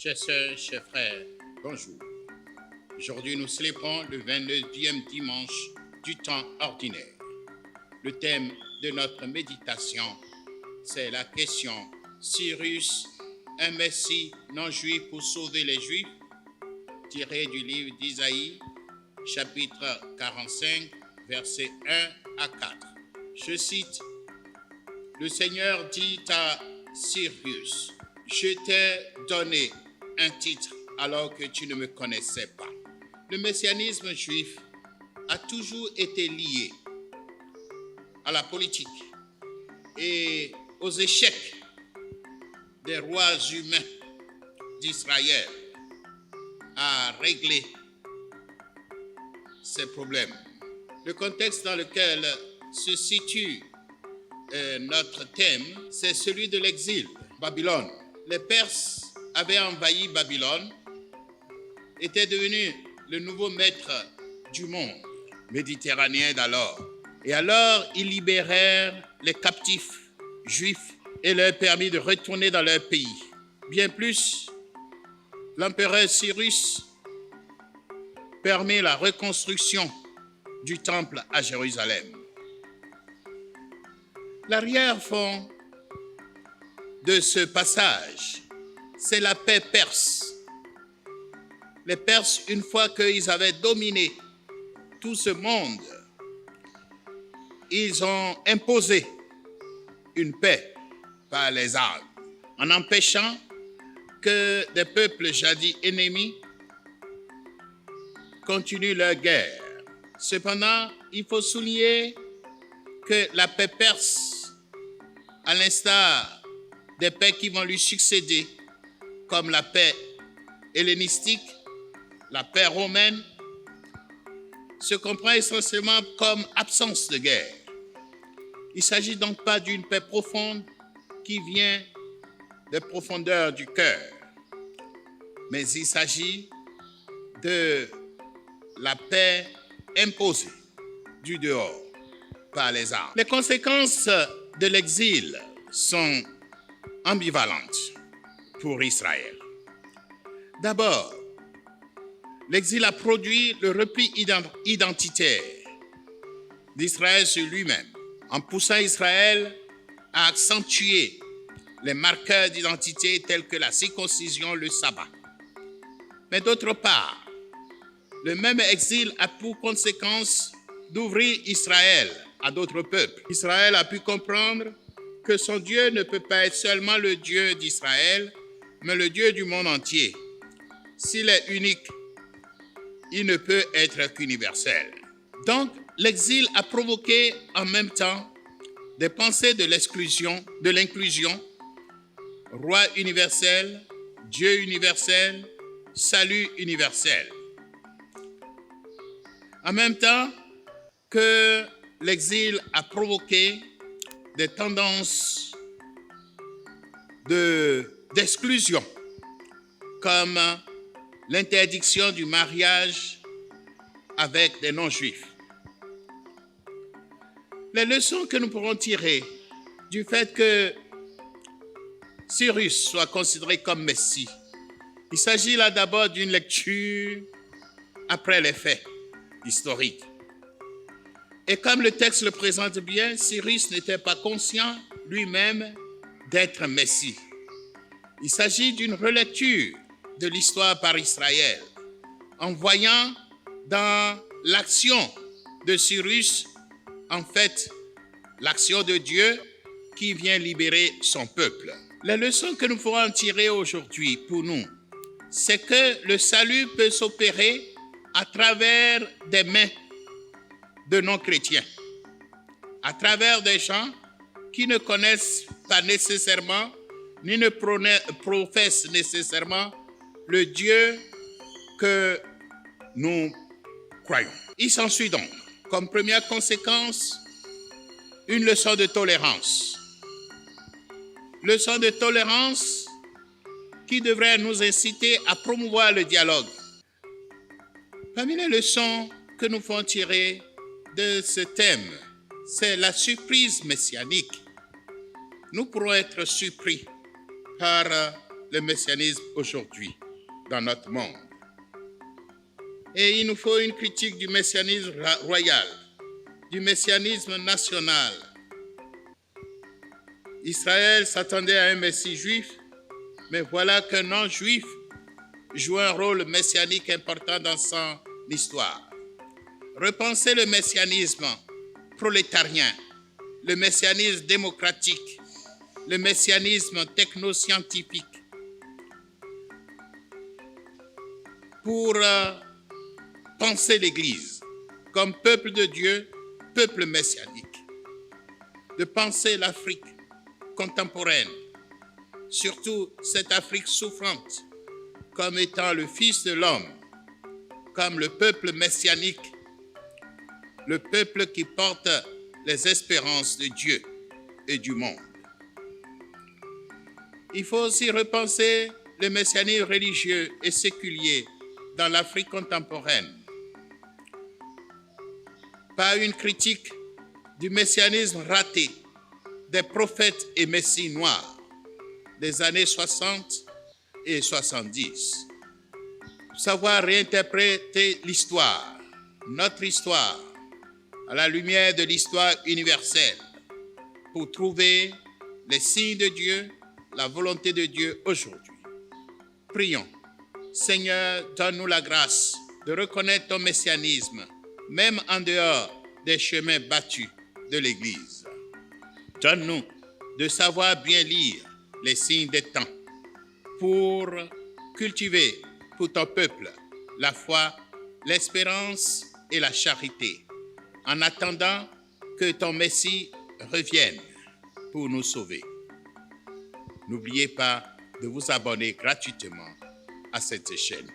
Chers sœurs, chers frères, bonjour. Aujourd'hui, nous célébrons le 29e dimanche du temps ordinaire. Le thème de notre méditation, c'est la question « Cyrus, un Messie non juif pour sauver les Juifs ?» tiré du livre d'Isaïe, chapitre 45, versets 1 à 4. Je cite « Le Seigneur dit à Cyrus, « Je t'ai donné un titre alors que tu ne me connaissais pas. » Le messianisme juif a toujours été lié à la politique et aux échecs des rois humains d'Israël à régler ces problèmes. Le contexte dans lequel se situe notre thème, c'est celui de l'exil, Babylone. Les Perses avaient envahi Babylone, étaient devenus le nouveau maître du monde méditerranéen d'alors. Et alors, ils libérèrent les captifs juifs et leur permis de retourner dans leur pays. Bien plus, l'empereur Cyrus permet la reconstruction du temple à Jérusalem. L'arrière-fond de ce passage, c'est la paix perse. Les Perses, une fois qu'ils avaient dominé tout ce monde, ils ont imposé une paix par les armes, en empêchant que des peuples jadis ennemis continuent leur guerre. Cependant, il faut souligner que la paix perse, à l'instar des paix qui vont lui succéder, comme la paix hellénistique, la paix romaine, se comprend essentiellement comme absence de guerre. Il ne s'agit donc pas d'une paix profonde qui vient des profondeurs du cœur, mais il s'agit de la paix imposée du dehors par les armes. Les conséquences de l'exil sont ambivalentes pour Israël. D'abord, l'exil a produit le repli identitaire d'Israël sur lui-même, en poussant Israël à accentuer les marqueurs d'identité tels que la circoncision, le sabbat. Mais d'autre part, le même exil a pour conséquence d'ouvrir Israël à d'autres peuples. Israël a pu comprendre que son Dieu ne peut pas être seulement le Dieu d'Israël, mais le Dieu du monde entier. S'il est unique, il ne peut être qu'universel. Donc, l'exil a provoqué en même temps des pensées de l'inclusion, roi universel, Dieu universel, salut universel. En même temps que l'exil a provoqué des tendances d'exclusion, comme l'interdiction du mariage avec des non-juifs. Les leçons que nous pourrons tirer du fait que Cyrus soit considéré comme Messie, il s'agit là d'abord d'une lecture après les faits historiques. Et comme le texte le présente bien, Cyrus n'était pas conscient lui-même d'être Messie. Il s'agit d'une relecture de l'histoire par Israël, en voyant dans l'action de Cyrus, en fait, l'action de Dieu qui vient libérer son peuple. Les leçons que nous pourrons en tirer aujourd'hui pour nous, c'est que le salut peut s'opérer à travers des mains de non-chrétiens, à travers des gens qui ne connaissent pas nécessairement, ni ne professent nécessairement le Dieu que nous croyons. Il s'ensuit donc, comme première conséquence, une leçon de tolérance. Leçon de tolérance qui devrait nous inciter à promouvoir le dialogue. Parmi les leçons que nous pouvons tirer de ce thème, c'est la surprise messianique. Nous pourrons être surpris par le messianisme aujourd'hui dans notre monde. Et il nous faut une critique du messianisme royal, du messianisme national. Israël s'attendait à un messie juif, mais voilà qu'un non-juif joue un rôle messianique important dans son histoire. Repensez le messianisme prolétarien, le messianisme démocratique, le messianisme technoscientifique pour penser l'Église comme peuple de Dieu, peuple messianique, de penser l'Afrique contemporaine, surtout cette Afrique souffrante, comme étant le Fils de l'homme, comme le peuple messianique, le peuple qui porte les espérances de Dieu et du monde. Il faut aussi repenser le messianisme religieux et séculier dans l'Afrique contemporaine. Pas une critique du messianisme raté des prophètes et messies noirs des années 60 et 70. Savoir réinterpréter l'histoire, notre histoire, à la lumière de l'histoire universelle, pour trouver les signes de Dieu, la volonté de Dieu aujourd'hui. Prions. Seigneur, donne-nous la grâce de reconnaître ton messianisme, même en dehors des chemins battus de l'Église. Donne-nous de savoir bien lire les signes des temps pour cultiver pour ton peuple la foi, l'espérance et la charité, en attendant que ton Messie revienne pour nous sauver. N'oubliez pas de vous abonner gratuitement à cette chaîne.